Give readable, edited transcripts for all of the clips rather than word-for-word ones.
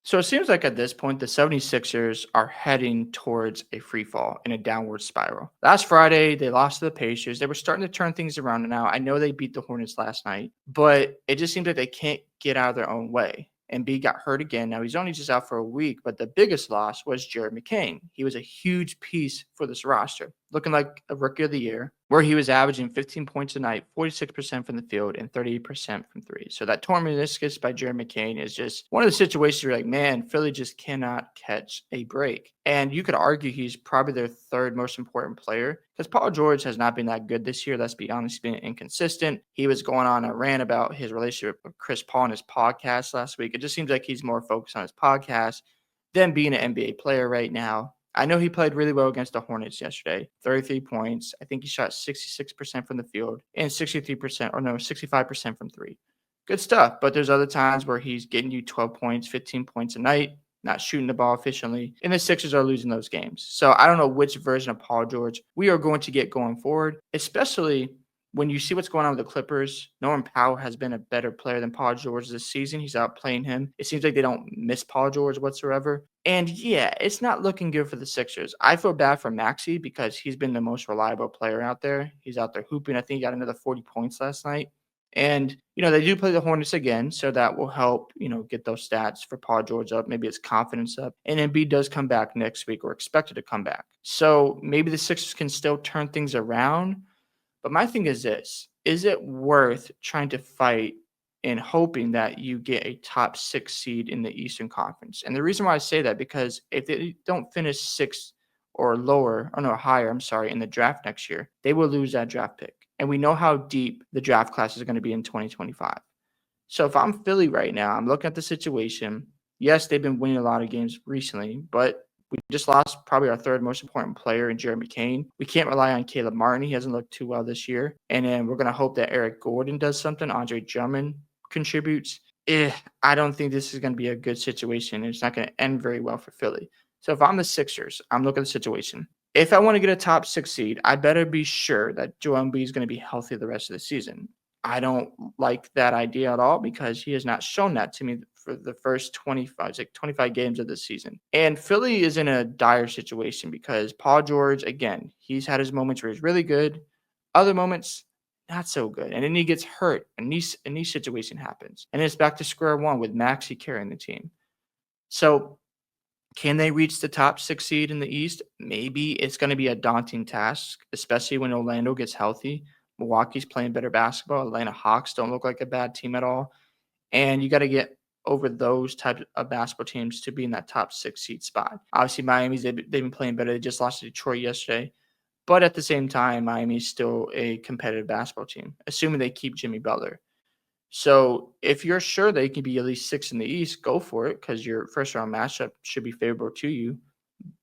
So it seems like at this point, the 76ers are heading towards a free fall and a downward spiral. Last Friday, they lost to the Pacers. They were starting to turn things around now. I know they beat the Hornets last night, but it just seems like they can't get out of their own way. And B got hurt again. Now he's only just out for a week, but the biggest loss was Jared McCain. He was a huge piece for this roster, looking like a rookie of the year, where he was averaging 15 points a night, 46% from the field, and 38% from three. So that torn meniscus by Jared McCain is just one of the situations where you're like, man, Philly just cannot catch a break. And you could argue he's probably their third most important player because Paul George has not been that good this year. Let's be honest, he's been inconsistent. He was going on a rant about his relationship with Chris Paul in his podcast last week. It just seems like he's more focused on his podcast than being an NBA player right now. I know he played really well against the Hornets yesterday, 33 points. I think he shot 66% from the field and 65% from three. Good stuff, but there's other times where he's getting you 12 points, 15 points a night, not shooting the ball efficiently, and the Sixers are losing those games. So I don't know which version of Paul George we are going to get going forward, especially when you see what's going on with the Clippers. Norman Powell has been a better player than Paul George this season. He's outplaying him. It seems like they don't miss Paul George whatsoever. And yeah, it's not looking good for the Sixers. I feel bad for Maxey because he's been the most reliable player out there. He's out there hooping. I think he got another 40 points last night. And, they do play the Hornets again, so that will help, get those stats for Paul George up, maybe his confidence up. And Embiid does come back next week or expected to come back. So maybe the Sixers can still turn things around. But my thing is this: is it worth trying to fight and hoping that you get a top 6 seed in the Eastern Conference? And the reason why I say that, because if they don't finish 6th or lower, or no, higher, I'm sorry, in the draft next year, they will lose that draft pick. And we know how deep the draft class is going to be in 2025. So if I'm Philly right now, I'm looking at the situation. Yes, they've been winning a lot of games recently, but we just lost probably our third most important player in Jared McCain. We can't rely on Caleb Martin. He hasn't looked too well this year. And then we're going to hope that Eric Gordon does something. Andre Drummond contributes. I don't think this is going to be a good situation. It's not going to end very well for Philly. So if I'm the Sixers, I'm looking at the situation. If I want to get a top 6 seed, I better be sure that Joel Embiid is going to be healthy the rest of the season. I don't like that idea at all because he has not shown that to me for the first 25 games of this season. And Philly is in a dire situation because Paul George, again, he's had his moments where he's really good, other moments not so good. And then he gets hurt. A knee situation happens. And it's back to square one with Maxey carrying the team. So can they reach the top 6 seed in the East? Maybe. It's going to be a daunting task, especially when Orlando gets healthy. Milwaukee's playing better basketball. Atlanta Hawks don't look like a bad team at all. And you got to get over those types of basketball teams to be in that top 6 seed spot. Obviously, they've been playing better. They just lost to Detroit yesterday. But at the same time, Miami's still a competitive basketball team, assuming they keep Jimmy Butler. So if you're sure they can be at least 6 in the East, go for it because your first round matchup should be favorable to you.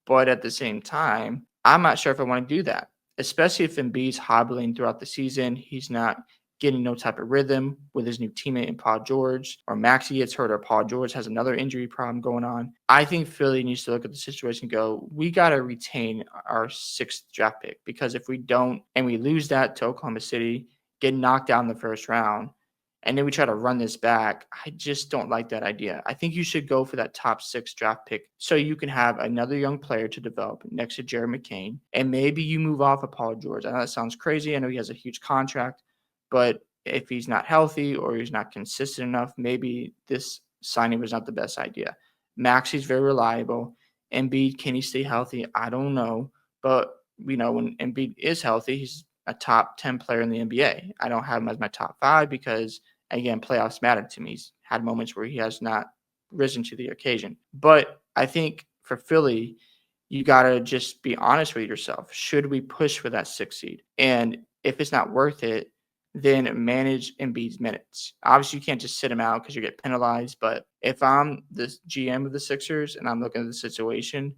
But at the same time, I'm not sure if I want to do that, especially if Embiid's hobbling throughout the season. He's not getting no type of rhythm with his new teammate in Paul George, or Maxey gets hurt, or Paul George has another injury problem going on. I think Philly needs to look at the situation and go, we got to retain our 6th draft pick, because if we don't and we lose that to Oklahoma City, get knocked out in the first round, and then we try to run this back, I just don't like that idea. I think you should go for that top 6 draft pick so you can have another young player to develop next to Jared McCain. And maybe you move off of Paul George. I know that sounds crazy. I know he has a huge contract, but if he's not healthy or he's not consistent enough, maybe this signing was not the best idea. Maxey's very reliable. Embiid, can he stay healthy? I don't know. But we know when Embiid is healthy, he's a top 10 player in the NBA. I don't have him as my top 5 because, again, playoffs matter to me. He's had moments where he has not risen to the occasion. But I think for Philly, you got to just be honest with yourself. Should we push for that 6 seed? And if it's not worth it, then manage Embiid's minutes. Obviously, you can't just sit him out because you get penalized. But if I'm the GM of the Sixers and I'm looking at the situation,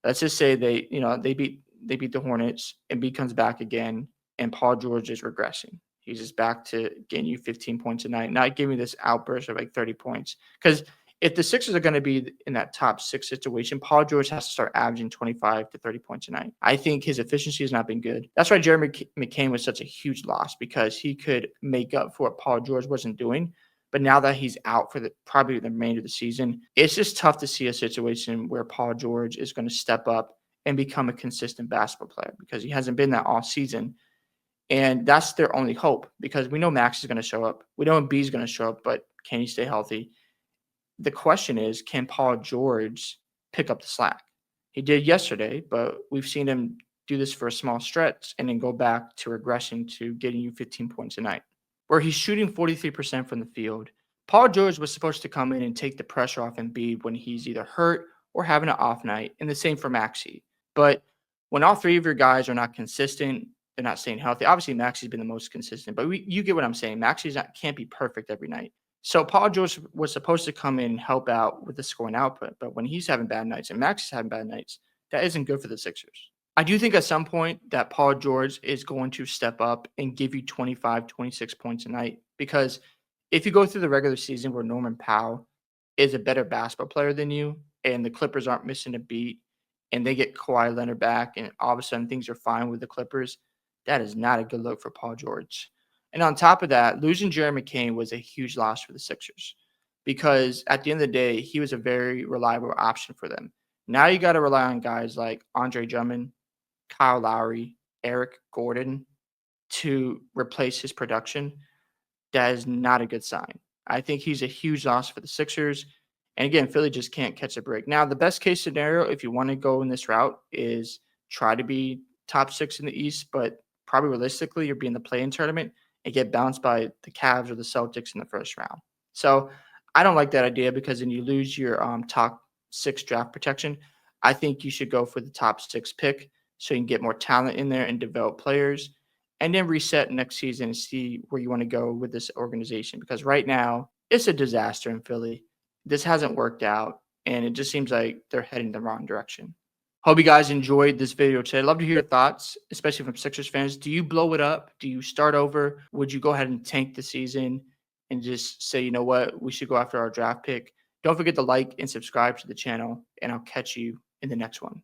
let's just say they beat the Hornets, Embiid comes back again, and Paul George is regressing. He's just back to getting you 15 points a night, not giving this outburst of like 30 points. Because if the Sixers are going to be in that top 6 situation, Paul George has to start averaging 25 to 30 points a night. I think his efficiency has not been good. That's why Jeremy McCain was such a huge loss, because he could make up for what Paul George wasn't doing. But now that he's out for probably the remainder of the season, it's just tough to see a situation where Paul George is going to step up and become a consistent basketball player because he hasn't been that all season. And that's their only hope because we know Max is going to show up. We know Embiid is going to show up, but can he stay healthy? The question is, can Paul George pick up the slack? He did yesterday, but we've seen him do this for a small stretch and then go back to regressing to getting you 15 points a night, where he's shooting 43% from the field. Paul George was supposed to come in and take the pressure off Embiid when he's either hurt or having an off night, and the same for Maxey. But when all three of your guys are not consistent, they're not staying healthy. Obviously, Maxey's been the most consistent, but you get what I'm saying. Maxey's can't be perfect every night. So Paul George was supposed to come in and help out with the scoring output, but when he's having bad nights and Max is having bad nights, that isn't good for the Sixers. I do think at some point that Paul George is going to step up and give you 25, 26 points a night because if you go through the regular season where Norman Powell is a better basketball player than you and the Clippers aren't missing a beat and they get Kawhi Leonard back and all of a sudden things are fine with the Clippers, that is not a good look for Paul George. And on top of that, losing Jeremy McCain was a huge loss for the Sixers because at the end of the day, he was a very reliable option for them. Now you got to rely on guys like Andre Drummond, Kyle Lowry, Eric Gordon to replace his production. That is not a good sign. I think he's a huge loss for the Sixers. And again, Philly just can't catch a break. Now, the best case scenario, if you want to go in this route, is try to be top 6 in the East, but probably realistically, you'll be in the play-in tournament and get bounced by the Cavs or the Celtics in the first round. So I don't like that idea because then you lose your top 6 draft protection. I think you should go for the top 6 pick so you can get more talent in there and develop players and then reset next season and see where you want to go with this organization. Because right now, it's a disaster in Philly. This hasn't worked out, and it just seems like they're heading the wrong direction. Hope you guys enjoyed this video today. I'd love to hear your thoughts, especially from Sixers fans. Do you blow it up? Do you start over? Would you go ahead and tank the season and just say, you know what, we should go after our draft pick? Don't forget to like and subscribe to the channel, and I'll catch you in the next one.